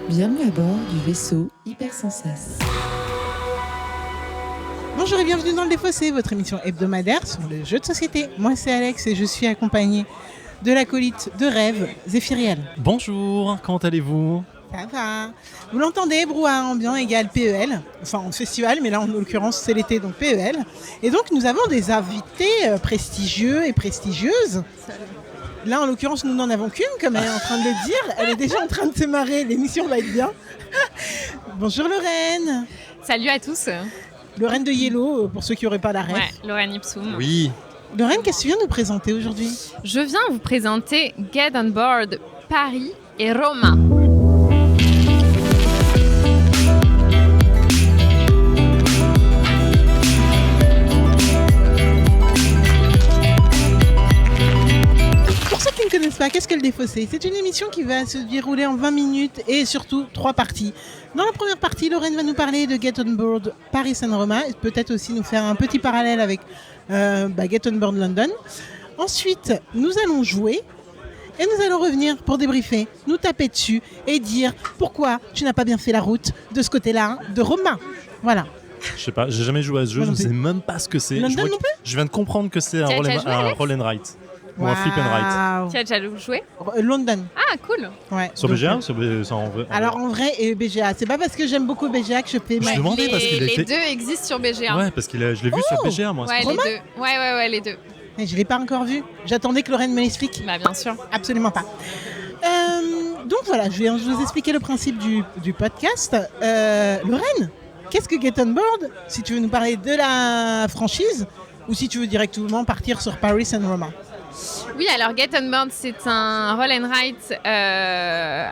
Bienvenue à bord du vaisseau Hypersensas. Bonjour et bienvenue dans Le Défaussé, votre émission hebdomadaire sur le jeu de société. Moi c'est Alex et je suis accompagnée de l'acolyte de rêve, Zéphiriel. Bonjour, comment allez-vous ? Ça va. Vous l'entendez, brouhaha ambiant égale PEL, enfin en festival, mais là en l'occurrence c'est l'été, donc PEL. Et donc nous avons des invités prestigieux et prestigieuses. Là en l'occurrence nous n'en avons qu'une, comme elle est en train de le dire, elle est déjà en train de se marrer, l'émission va être bien. Bonjour Lorraine. Salut à tous. Lorraine de Yellow, pour ceux qui n'auraient pas la ref. Ouais, Lorraine Ipsum. Oui. Lorraine, qu'est-ce que tu viens nous présenter aujourd'hui ? Je viens vous présenter Get on Board Paris et Roma. Pour ceux qui ne connaissent pas, qu'est-ce que Le Défaussé ? C'est une émission qui va se dérouler en 20 minutes et surtout 3 parties. Dans la première partie, Lorraine va nous parler de Get on Board Paris and Roma et peut-être aussi nous faire un petit parallèle avec Get on Board London. Ensuite, nous allons jouer et nous allons revenir pour débriefer, nous taper dessus et dire pourquoi tu n'as pas bien fait la route de ce côté-là de Roma. Voilà. Je sais pas, j'ai jamais joué à ce jeu, Moi je non ne sais plus. même pas ce que c'est. London non Je viens de comprendre que c'est un Tu as roll déjà and, joué, un Alex roll and write. Ou un flip and write. Tu as déjà joué ? London. Ah, cool. Ouais. Sur Donc, BGA ou sur en vrai? alors en vrai et BGA, c'est pas parce que j'aime beaucoup BGA que je fais Je ma... demandais parce qu'il Les était- deux existent sur BGA. Ouais, parce que je l'ai vu sur BGA moi. Ouais, c'est les pour ça. deux. Ouais, les deux. Mais je l'ai pas encore vu. J'attendais que Lorraine me l'explique. Bah, bien sûr. Absolument pas. Donc voilà, je vais vous expliquer le principe du podcast. Lorraine, qu'est-ce que Get on Board ? Si tu veux nous parler de la franchise ou si tu veux directement partir sur Paris and Roma. Oui, alors Get on Board, c'est un roll and write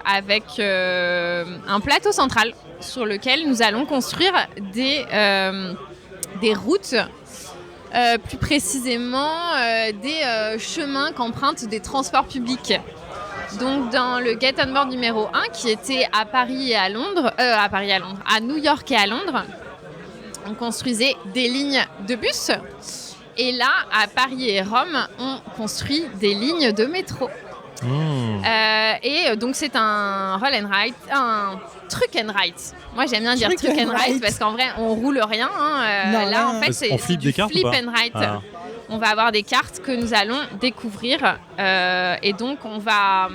avec un plateau central sur lequel nous allons construire des routes, plus précisément des chemins qu'empruntent des transports publics. Donc dans le Get on Board numéro 1, qui était à Paris et à Londres, à New York et à Londres, on construisait des lignes de bus. Et là, à Paris et Rome, on construit des lignes de métro. Et donc c'est un roll and write, un truck and write. Moi j'aime bien dire truck and write parce qu'en vrai on roule rien. Non, là en fait on c'est flippe du des cartes flip ou pas and write. Ah. On va avoir des cartes que nous allons découvrir et donc on va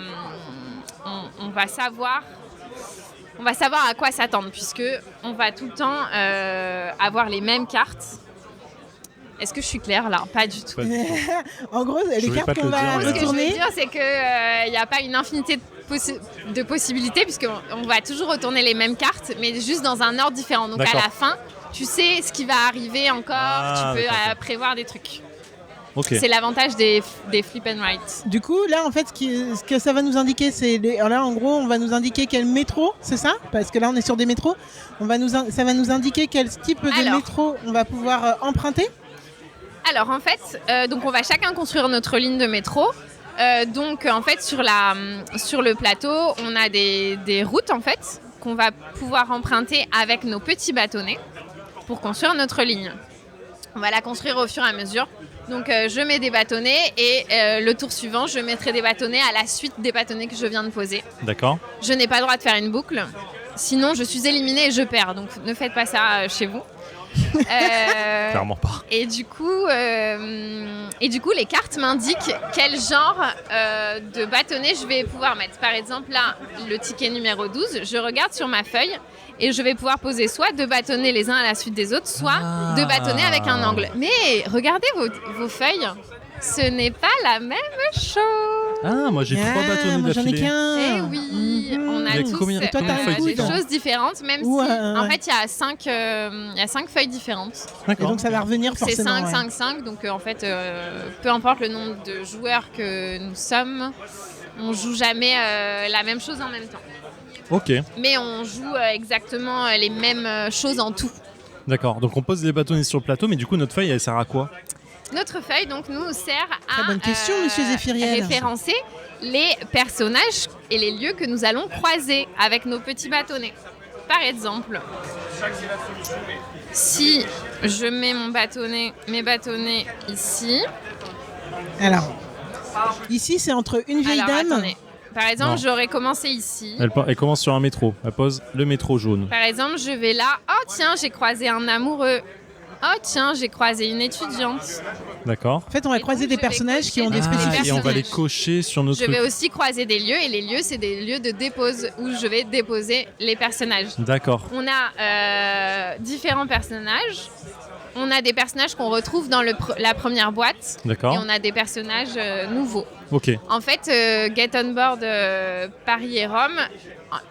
savoir à quoi s'attendre puisque on va tout le temps avoir les mêmes cartes. Est-ce que je suis claire là ? Pas du tout. En gros, les voulais cartes pas te qu'on le va dire, mais- Ce que je veux retourner. dire, c'est qu'il n'y a pas une infinité de possibilités, puisqu'on va toujours retourner les mêmes cartes, mais juste dans un ordre différent. Donc D'accord. à la fin, tu sais ce qui va arriver encore, Ah, tu peux d'accord. prévoir des trucs. Ok. C'est l'avantage des flip and write. Du coup, là, en fait, ce que ça va nous indiquer, là, en gros, on va nous indiquer quel métro, c'est ça ? Parce que là, on est sur des métros. Ça va nous indiquer quel type de métro on va pouvoir emprunter. Alors en fait, donc on va chacun construire notre ligne de métro. Donc en fait sur le plateau, on a des routes en fait qu'on va pouvoir emprunter avec nos petits bâtonnets pour construire notre ligne. On va la construire au fur et à mesure. Donc je mets des bâtonnets et le tour suivant, je mettrai des bâtonnets à la suite des bâtonnets que je viens de poser. D'accord. Je n'ai pas le droit de faire une boucle, sinon je suis éliminée et je perds. Donc ne faites pas ça chez vous. Clairement pas. Et du coup, les cartes m'indiquent quel genre de bâtonnet je vais pouvoir mettre. Par exemple, là, le ticket numéro 12, je regarde sur ma feuille et je vais pouvoir poser soit 2 bâtonnets les uns à la suite des autres, soit 2 bâtonnets avec un angle. Mais regardez vos feuilles, ce n'est pas la même chose. Ah, moi j'ai 3 bâtonnets moi, j'en ai d'affilée. qu'un. Eh oui, on a Il y a tous combien- Et toi, t'as un des coude. choses différentes, même si Ouais, en ouais. fait il y a 5 feuilles différentes. Et D'accord. donc, ça va revenir C'est forcément. 5, ouais. 5, 5. Donc en fait, peu importe le nombre de joueurs que nous sommes, on joue jamais la même chose en même temps. Ok, Mais on joue exactement les mêmes choses en tout. d'accord. Donc on pose les bâtonnets sur le plateau, mais du coup notre feuille elle sert à quoi ? Notre feuille donc nous sert à Très bonne question, monsieur Zéphiriel. référencer les personnages et les lieux que nous allons croiser avec nos petits bâtonnets. Par exemple, si je mets mes bâtonnets ici. Alors, ici, c'est entre une vieille Alors, dame attendez. Par exemple, Non. j'aurais commencé ici. Elle commence sur un métro. Elle pose le métro jaune. Par exemple, je vais là. Oh tiens, j'ai croisé un amoureux. Oh tiens, j'ai croisé une étudiante. D'accord. En fait, on va Et croiser donc, des je vais personnages qui cocher ont des des spécificités. Et on va les personnages. cocher sur notre Je truc. vais aussi croiser des lieux et les lieux, c'est des lieux de dépose où je vais déposer les personnages. D'accord. On a différents personnages. On a des personnages qu'on retrouve dans la première boîte et D'accord. on a des personnages nouveaux. Ok. En fait, Get On Board, Paris et Rome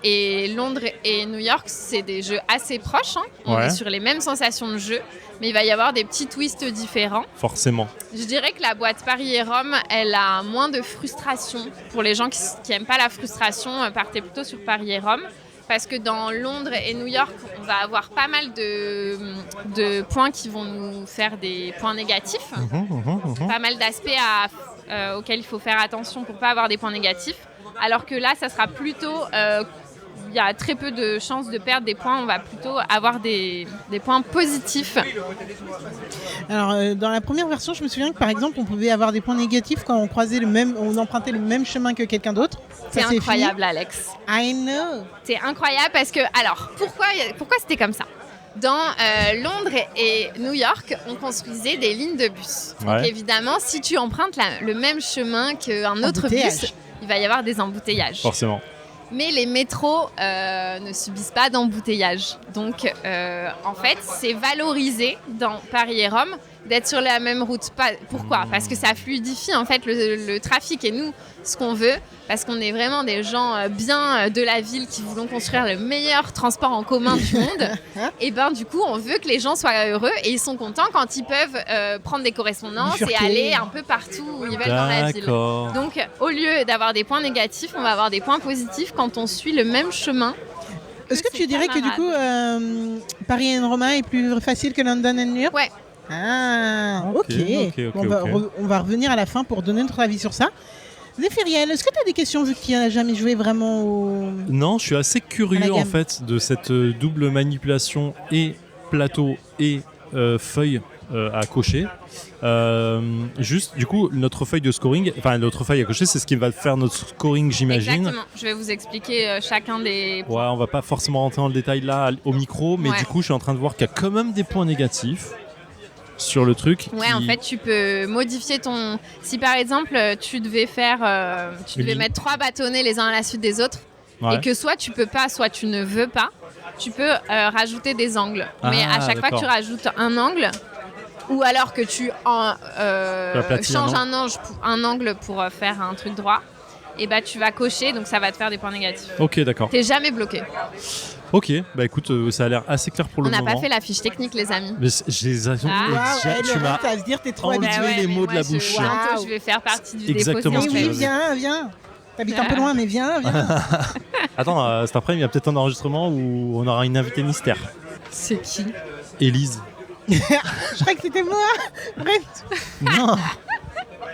et Londres et New York, c'est des jeux assez proches. Hein. On Ouais. est sur les mêmes sensations de jeu, mais il va y avoir des petits twists différents. Forcément. Je dirais que la boîte Paris et Rome, elle a moins de frustration. Pour les gens qui n'aiment pas la frustration, partez plutôt sur Paris et Rome. Parce que dans Londres et New York, on va avoir pas mal de points qui vont nous faire des points négatifs. Pas mal d'aspects auxquels il faut faire attention pour pas avoir des points négatifs. Alors que là, ça sera plutôt... il y a très peu de chances de perdre des points. On va plutôt avoir des points positifs. Alors, dans la première version, je me souviens que par exemple, on pouvait avoir des points négatifs quand on empruntait le même chemin que quelqu'un d'autre. C'est Ça, incroyable, Alex. fini. I know. C'est incroyable parce que... Alors, pourquoi c'était comme ça ? Dans Londres et New York, on construisait des lignes de bus. Donc Ouais. évidemment, si tu empruntes le même chemin qu'un autre Embouteillage. bus, il va y avoir des embouteillages. Forcément. Mais les métros ne subissent pas d'embouteillage. Donc, en fait, c'est valorisé dans Paris et Rome d'être sur la même route. Pourquoi ? Parce que ça fluidifie en fait le trafic. Et nous, ce qu'on veut, parce qu'on est vraiment des gens bien de la ville qui voulons construire le meilleur transport en commun du monde, et ben du coup, on veut que les gens soient heureux et ils sont contents quand ils peuvent prendre des correspondances et Bifurquer. aller un peu partout où ils veulent dans la ville. D'accord. Donc, au lieu d'avoir des points négatifs, on va avoir des points positifs quand on suit le même chemin. Est-ce que tu ses dirais que du coup, Paris et Rome est plus facile que London et New York ? Ouais. Ah, Ok, ok. ok, Bon, ok. on va revenir à la fin pour donner notre avis sur ça. Zéphiriel, est-ce que tu as des questions vu que tu n'as jamais joué vraiment au... Non, je suis assez À la curieux en gamme. fait de cette double manipulation et plateau et feuille à cocher. Juste, du coup, notre feuille de scoring, enfin notre feuille à cocher, c'est ce qui va faire notre scoring, j'imagine. Exactement. Je vais vous expliquer chacun des Ouais, on va pas forcément rentrer dans le détail là au micro, mais Ouais. du coup, je suis en train de voir qu'il y a quand même des points négatifs sur le truc. Ouais, en fait, tu peux modifier ton. Si par exemple, tu devais Une mettre 3 bâtonnets les uns à la suite des autres, Ouais. et que soit tu peux pas, soit tu ne veux pas, tu peux rajouter des angles. Mais Ah, à chaque fois que tu d'accord. rajoutes un angle, ou alors que tu aplatis changes un un angle pour faire un truc droit, et bah tu vas cocher, donc ça va te faire des points négatifs. Ok, d'accord. T'es jamais bloqué. Ok, bah écoute, ça a l'air assez clair pour On le n'a moment. pas fait la fiche technique, les amis. Mais je les ai... Ah. Waouh, tu m'as... ça veut dire que t'es trop enlevé habitué. les mais mots de moi, la bouche. Bientôt, Waouh. je vais faire partie du Exactement défaussé, ce en que Oui, je fait. faisais. viens. T'habites un peu loin, mais viens. Attends, cet après-midi, il y a peut-être un enregistrement où on aura une invitée mystère. C'est qui ? Élise. Je crois que c'était moi. Bref, Non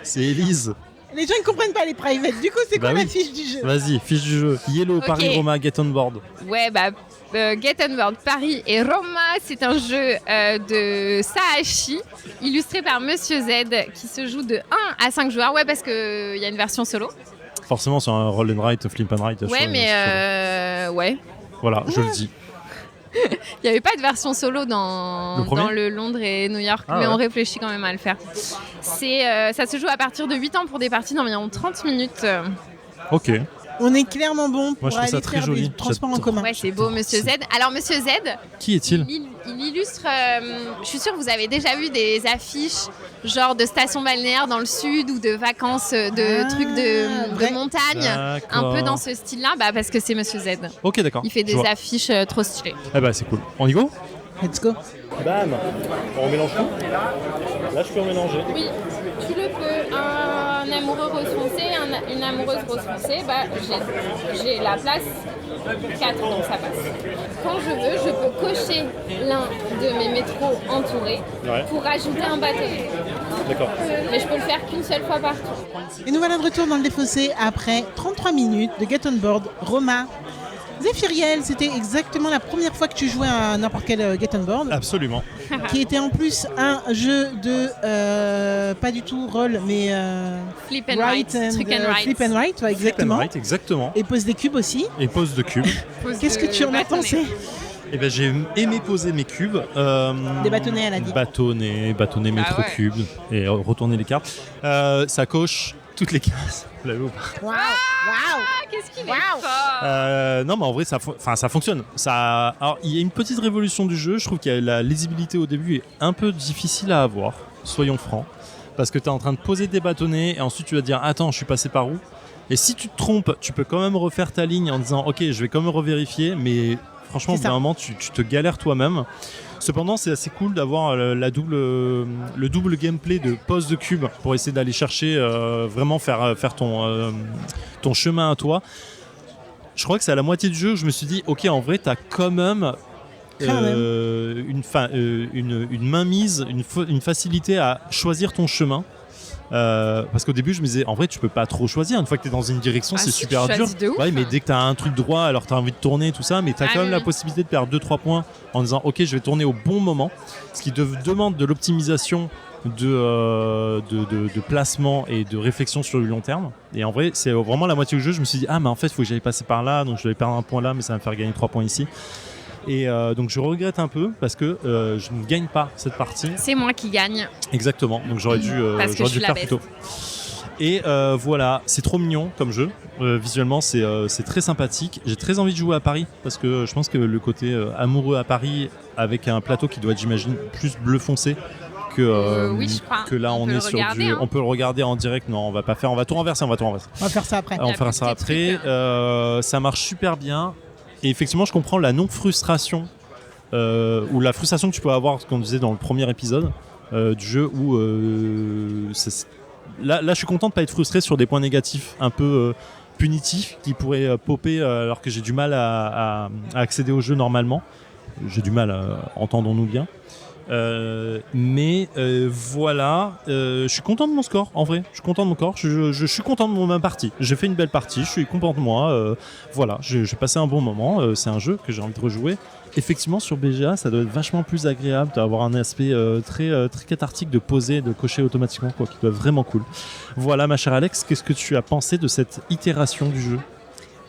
C'est Élise. les gens ne comprennent pas les privates. Du coup, c'est Bah quoi oui. la fiche du jeu ? Vas-y, fiche du jeu. Yellow, Ok. Paris, Roma, Get On Board. Ouais, bah, Get On Board Paris et Roma, c'est un jeu de Sahashi, illustré par Monsieur Z, qui se joue de 1 à 5 joueurs. Ouais, parce qu'il y a une version solo. Forcément, c'est un roll and write, flip and write. Ouais, mais ouais. Voilà, je le dis. Il n'y avait pas de version solo dans Le premier le Londres et New York, Ah mais ouais. on réfléchit quand même à le faire. Ça se joue à partir de 8 ans pour des parties d'environ 30 minutes. Ok. On est clairement bon pour Moi, je trouve aller ça très faire joli. des transports en J'adore. commun. Ouais, c'est beau, Monsieur Z. Alors, Monsieur Z, Qui est-il il illustre. Je suis sûre que vous avez déjà vu des affiches, genre de stations balnéaires dans le sud ou de vacances, de Ah, trucs de vrai. montagne. Un D'accord. peu dans ce style-là, bah, parce que c'est Monsieur Z. Ok, d'accord. Il fait Je des vois. affiches trop stylées. Eh bah, c'est cool. On y go Let's go. Bam On mélange tout Là, je peux en mélanger. Oui, tu le peux. Un amoureux rose foncé, une amoureuse rose foncée, bah, j'ai la place 4, donc ça passe. Quand je veux, je peux cocher l'un de mes métros entourés Ouais. pour rajouter un bâtonnet. D'accord. Mais je peux le faire qu'une seule fois par tour. Et nous voilà de retour dans le défaussé après 33 minutes de Get On Board Roma. Zephyriel, c'était exactement la première fois que tu jouais à n'importe quel Get On Board, Absolument. qui était en plus un jeu de pas du tout rôle, mais Flip and write. Trick and write. flip and write, ouais, exactement. Right, exactement. Et pose des cubes aussi. Et pose de cubes. Qu'est-ce que tu en as pensé? Et ben j'ai aimé poser mes cubes. Des bâtonnets, elle a dit. Bâtonner mes Ah trop ouais. cubes et retourner les cartes. Ça coche toutes les cases. Vous l'avez ou pas? Waouh, waouh. Ah, qu'est-ce qu'il est Wow. fort. Non mais en vrai ça fonctionne. Alors il y a une petite révolution du jeu. Je trouve que la lisibilité au début est un peu difficile à avoir. Soyons francs. Parce que tu es en train de poser des bâtonnets et ensuite tu vas dire attends je suis passé par où? Et si tu te trompes, tu peux quand même refaire ta ligne en disant ok je vais quand même revérifier, mais franchement au bout d'un moment tu te galères toi-même. Cependant c'est assez cool d'avoir le double gameplay de pose de cube pour essayer d'aller chercher vraiment faire ton chemin à toi. Je crois que c'est à la moitié du jeu où je me suis dit ok en vrai t'as quand même une mainmise, une facilité à choisir ton chemin. Parce qu'au début je me disais en vrai tu peux pas trop choisir une fois que t'es dans une direction, c'est si, super tu dur. choisis de ouf. Ouais, mais dès que t'as un truc droit alors t'as envie de tourner tout ça, mais t'as quand même la possibilité de perdre 2-3 points en disant ok je vais tourner au bon moment, ce qui demande de l'optimisation de placement et de réflexion sur le long terme. Et en vrai c'est vraiment la moitié du jeu je me suis dit ah mais en fait il faut que j'aille passer par là, donc je vais perdre un point là mais ça va me faire gagner 3 points ici. Et donc je regrette un peu parce que je ne gagne pas cette partie. C'est moi qui gagne. Exactement, donc j'aurais dû le faire plus tôt. Et voilà, c'est trop mignon comme jeu. Visuellement, c'est très sympathique. J'ai très envie de jouer à Paris parce que je pense que le côté amoureux à Paris avec un plateau qui doit être, j'imagine, plus bleu foncé oui, je crois. que là on est sur du. On peut le regarder en direct. Non, on va pas faire. On va tout renverser. On va faire ça après. On fera ça après. Ça marche super bien. Et effectivement, je comprends la non-frustration ou la frustration que tu peux avoir, comme on disait dans le premier épisode du jeu, où là, je suis content de ne pas être frustré sur des points négatifs un peu punitifs qui pourraient popper alors que j'ai du mal à accéder au jeu normalement. J'ai du mal, entendons-nous bien. Mais voilà, je suis content de mon score en vrai. Je suis content de mon score. Je suis content de ma partie. J'ai fait une belle partie. Je suis content de moi. Voilà, j'ai passé un bon moment. C'est un jeu que j'ai envie de rejouer. Effectivement, sur BGA, ça doit être vachement plus agréable d'avoir un aspect très cathartique de poser, de cocher automatiquement, quoi, qui doit être vraiment cool. Voilà, ma chère Alex, qu'est-ce que tu as pensé de cette itération du jeu?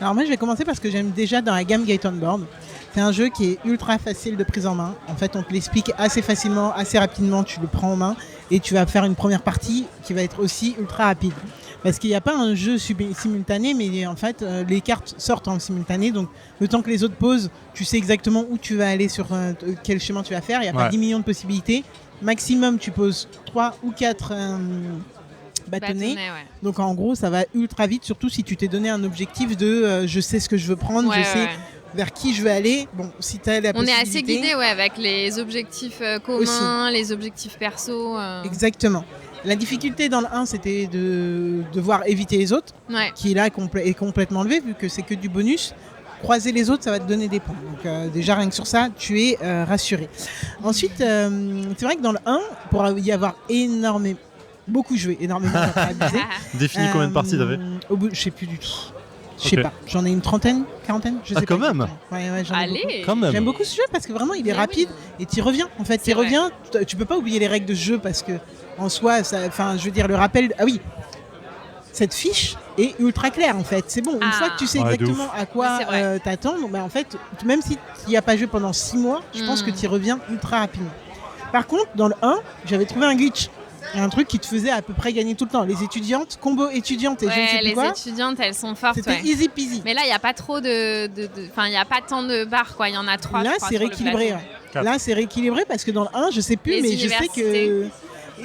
Alors moi je vais commencer parce que j'aime déjà dans la gamme Get On Board. C'est un jeu qui est ultra facile de prise en main. En fait, on te l'explique assez facilement, assez rapidement, tu le prends en main et tu vas faire une première partie qui va être aussi ultra rapide. Parce qu'il n'y a pas un jeu simultané, mais en fait, les cartes sortent en simultané. Donc, le temps que les autres posent, tu sais exactement où tu vas aller, sur quel chemin tu vas faire. Il n'y a pas 10 millions de possibilités. Maximum, tu poses 3 ou 4 bâtonnets. Donc, en gros, ça va ultra vite, surtout si tu t'es donné un objectif de je sais ce que je veux prendre, je sais vers qui je vais aller. Bon, si tu as la possibilité. On est assez guidé avec les objectifs communs, les objectifs perso. Exactement. La difficulté dans le 1, c'était de devoir éviter les autres, qui là est complètement levé vu que c'est que du bonus. Croiser les autres, ça va te donner des points. Donc déjà, rien que sur ça, tu es rassuré. Ensuite, c'est vrai que dans le 1, pour y avoir beaucoup joué, énormément, ça va pas abuser. Définis combien de parties t'avais? Au bout, je sais plus du tout. Je sais pas, j'en ai une trentaine, quarantaine, je sais pas. Quand même. Ouais, j'en ai beaucoup. Quand même. J'aime beaucoup ce jeu parce que vraiment il est rapide et t'y reviens. En fait, t'y reviens, tu peux pas oublier les règles de ce jeu parce que en soi, je veux dire, le rappel. Ah oui, cette fiche est ultra claire en fait. C'est bon, une fois que tu sais exactement à quoi t'attendre, bah, en fait, même si tu n'y as pas joué pendant 6 mois, je pense que t'y reviens ultra rapidement. Par contre, dans le 1, j'avais trouvé un glitch. Un truc qui te faisait à peu près gagner tout le temps. Les étudiantes, combo étudiantes et je ne sais plus quoi. Les étudiantes, elles sont fortes. C'était easy peasy. Mais là, il n'y a pas trop Enfin, il n'y a pas tant de barres, quoi. Il y en a 3. Là, c'est rééquilibré. Là, c'est rééquilibré parce que dans le 1, je sais plus, mais je sais que.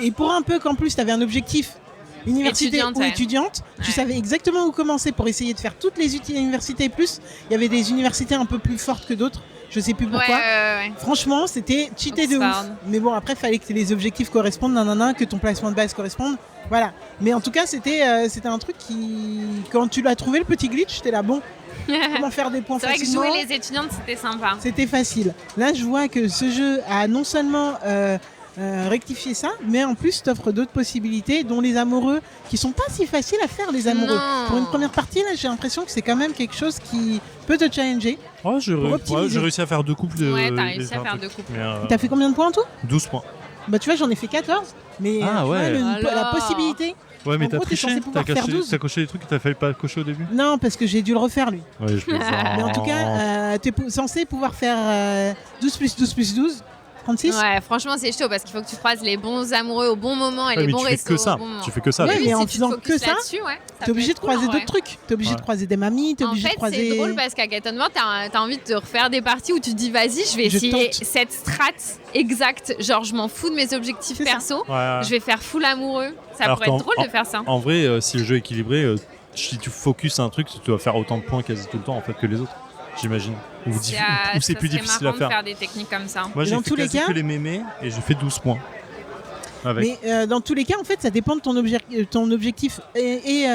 Et pour un peu qu'en plus, tu avais un objectif université ou étudiante, tu savais exactement où commencer pour essayer de faire toutes les universités. Plus, il y avait des universités un peu plus fortes que d'autres. Je sais plus pourquoi. Franchement, c'était cheaté de ouf. Mais bon, après, il fallait que les objectifs correspondent, que ton placement de base corresponde. Voilà. Mais en tout cas, c'était un truc qui, quand tu l'as trouvé, le petit glitch, j'étais là, bon, comment faire des points facilement. C'est vrai que jouer les étudiantes, c'était sympa. C'était facile. Là, je vois que ce jeu a non seulement rectifier ça, mais en plus t'offres d'autres possibilités, dont les amoureux, qui sont pas si faciles à faire, les amoureux. Non. Pour une première partie, là, j'ai l'impression que c'est quand même quelque chose qui peut te challenger. Ouais, j'ai optimiser. réussi à faire 2 couples. Ouais, t'as réussi à faire 2 couples. T'as fait combien de points en tout? 12 points. Bah tu vois, j'en ai fait 14, mais Ah, tu vois, ouais. la Alors. possibilité. Ouais, mais En t'as gros, t'es triché. censé pouvoir faire 12. T'as coché des trucs que t'as failli pas cocher au début. Non, parce que j'ai dû le refaire lui. Ouais, je plaisante. Mais en tout cas, t'es censé pouvoir faire 12 plus 12 plus 12, 36. Ouais, franchement, c'est chaud parce qu'il faut que tu croises les bons amoureux au bon moment et Ouais, les mais bons tu fais restos que ça. au bon moment. Tu fais que ça. Ouais, avec- mais en si tu te faisant focuses que ça, là-dessus, ouais, ça T'es obligé peut de être cool, croiser en d'autres vrai. trucs. T'es obligé Ouais. de croiser des mamies, t'es En obligé de fait, croiser. c'est drôle parce qu'à Get On Board, t'as envie de te refaire des parties où tu te dis vas-y, je vais Je essayer tente. cette strat exacte. Genre, je m'en fous de mes objectifs C'est ça. perso. Ouais. Je vais faire full amoureux. Ça Alors pourrait être qu'en- drôle de faire ça. En vrai, si le jeu est équilibré, si tu focuses un truc, tu dois faire autant de points quasi tout le temps en fait que les autres, j'imagine. Ou c'est Ça plus serait difficile à marrant de faire. des techniques comme ça. Moi, Et j'ai dans fait tous les quasi cas- que les mémés et j'ai fait 12 points. Avec. Mais dans tous les cas, en fait, ça dépend de ton objectif et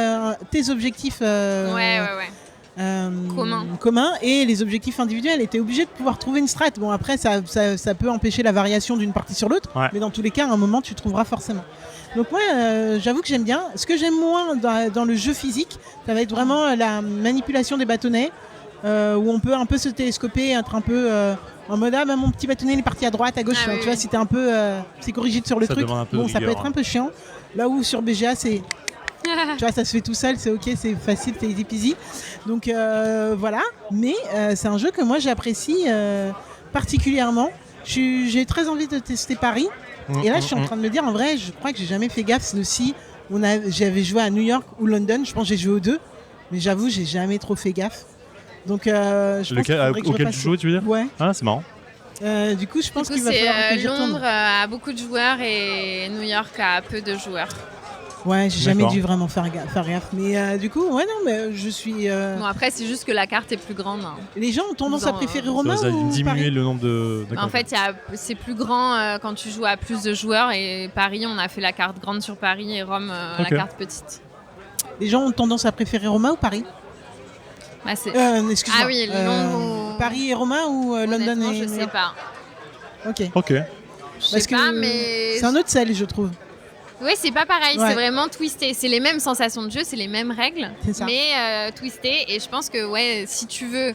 tes objectifs Ouais. communs et les objectifs individuels. Et t'es obligé de pouvoir trouver une strat. Bon, après, ça peut empêcher la variation d'une partie sur l'autre, Ouais. mais dans tous les cas, à un moment, tu trouveras forcément. Donc moi, j'avoue que j'aime bien. Ce que j'aime moins dans le jeu physique, ça va être vraiment la manipulation des bâtonnets, où on peut un peu se télescoper, être un peu en mode ah bah, mon petit bâtonnet il est parti à droite, à gauche. Ah Enfin, oui, tu vois, oui. si t'es un peu psychorigide sur le Ça truc, demande un peu de bon, ça peut rigueur, être un peu chiant. Là où sur BGA, c'est tu vois, ça se fait tout seul, c'est ok, c'est facile, c'est easy peasy. Donc voilà, mais c'est un jeu que moi j'apprécie particulièrement. J'ai très envie de tester Paris. Et là, je suis en train de me dire, en vrai, je crois que j'ai jamais fait gaffe de si j'avais joué à New York ou London. Je pense que j'ai joué aux deux, mais j'avoue, j'ai jamais trop fait gaffe. Donc, je pense qu'il faudrait que je Auquel repasse- tu jouais, tu veux dire? Ouais. Ah, c'est marrant. Du coup, je pense Du coup, qu'il va c'est falloir que j'y retourne. Londres a beaucoup de joueurs et New York a peu de joueurs. Ouais, j'ai jamais D'accord. dû vraiment faire gaffe. Mais du coup, ouais, non, mais je suis. Bon, après, c'est juste que la carte est plus grande. Hein. Les gens ont tendance à Dans, préférer Ça Romain va ou diminuer Paris. le nombre de. En fait, c'est plus grand quand tu joues à plus de joueurs et Paris, on a fait la carte grande sur Paris et Rome, Ok. la carte petite. Les gens ont tendance à préférer Romain ou Paris. Bah, c'est... Excuse-moi. Ah oui, Londres ou- Paris et Romain ou London Honnêtement, et je sais pas. Ok. Ok. Je sais Parce que pas, mais... c'est un autre sel, je trouve. Oui, c'est pas pareil, Ouais. c'est vraiment twisté. C'est les mêmes sensations de jeu, c'est les mêmes règles, C'est ça. mais twisté. Et je pense que, ouais, si tu veux,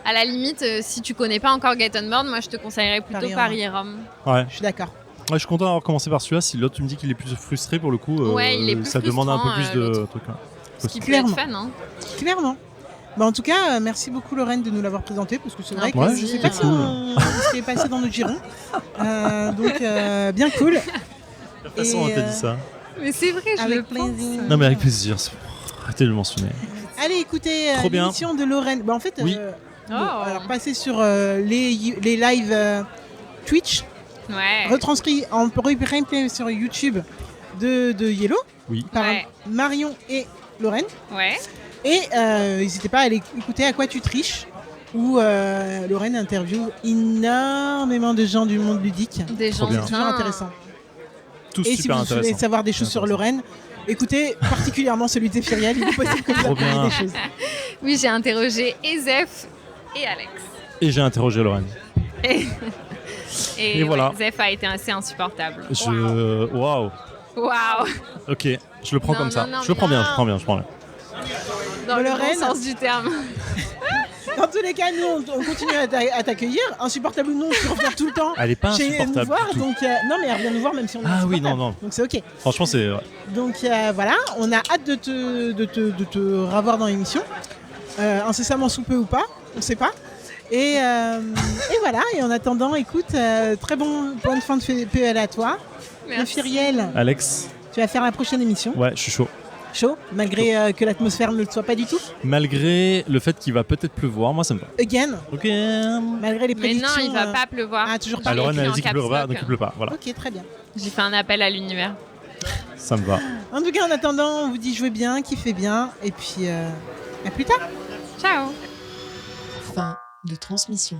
à la limite, si tu connais pas encore Get On Board, moi je te conseillerais plutôt Paris et Paris et Rome. Ouais. Je suis d'accord. Ouais, je suis content d'avoir commencé par celui-là. Si l'autre tu me dis qu'il est plus frustré pour le coup, Ouais, il est plus ça demande un peu frustrant, plus de l'autre. trucs. Ouais. Ce qui peut Clairement. être fun, hein. Clairement. Bah, en tout cas, merci beaucoup Lorraine de nous l'avoir présenté parce que c'est vrai que Ouais, je sais c'est pas si cool. ce qui est passé dans notre giron. Donc bien cool. De toute façon, on t'a dit ça. Mais c'est vrai, je Avec le pense. plaisir. Non, mais avec plaisir. Arrêtez de le mentionner. Allez, écoutez Trop bien. l'émission de Lorraine. Bah, en fait, Oui. bon, Oh. alors passer sur les lives Twitch, Ouais. retranscrit en replay sur YouTube de Yellow Oui. par Ouais. Marion et Lorraine. Ouais. Et n'hésitez pas à aller écouter À quoi tu triches, où Lorraine interviewe énormément de gens du monde ludique. Des gens bien. C'est toujours intéressant. Tous Et si super vous voulez intéressants. savoir des choses sur Lorraine, écoutez particulièrement celui de Zéphiriel, il est possible que vous Trop appreniez bien. des choses. Oui, j'ai interrogé Zef et Alex. Et j'ai interrogé Lorraine. Et voilà. ouais, Zef a été assez insupportable. Waouh. Waouh. Ok, je le prends Non, comme ça. non, non, Je le prends mais bien, non. je prends bien, je prends bien. Dans le Lorraine. bon sens du terme. Dans tous les cas, nous, on continue à t'accueillir. Insupportable ou non, tu reviens tout le temps Elle est pas chez nous insupportable. voir. du tout. Donc, non, mais elle revient nous voir même si on est Ah oui, insupportable. non. Donc c'est ok. Franchement, c'est. Ouais. Donc voilà, on a hâte de te revoir dans l'émission. Incessamment sous peu ou pas, on sait pas. Et voilà, et en attendant, écoute, très bonne fin de PL à toi. Merci. Firiel, Alex, tu vas faire la prochaine émission. ouais, je suis chaud. Chaud, malgré que l'atmosphère ne le soit pas du tout. Malgré le fait qu'il va peut-être pleuvoir, moi ça me va. Again, Ok. malgré les Mais prédictions. non, il va pas pleuvoir. Ah, toujours Je pas. l'ai Alors, écrit elle a en dit qu'il caps pleut pas, lock. donc il pleut pas. Voilà, Ok, très bien. J'ai fait un appel à l'univers. ça me va. En tout cas, en attendant, on vous dit jouez bien, kiffez bien, et puis à plus tard. Ciao. Fin de transmission.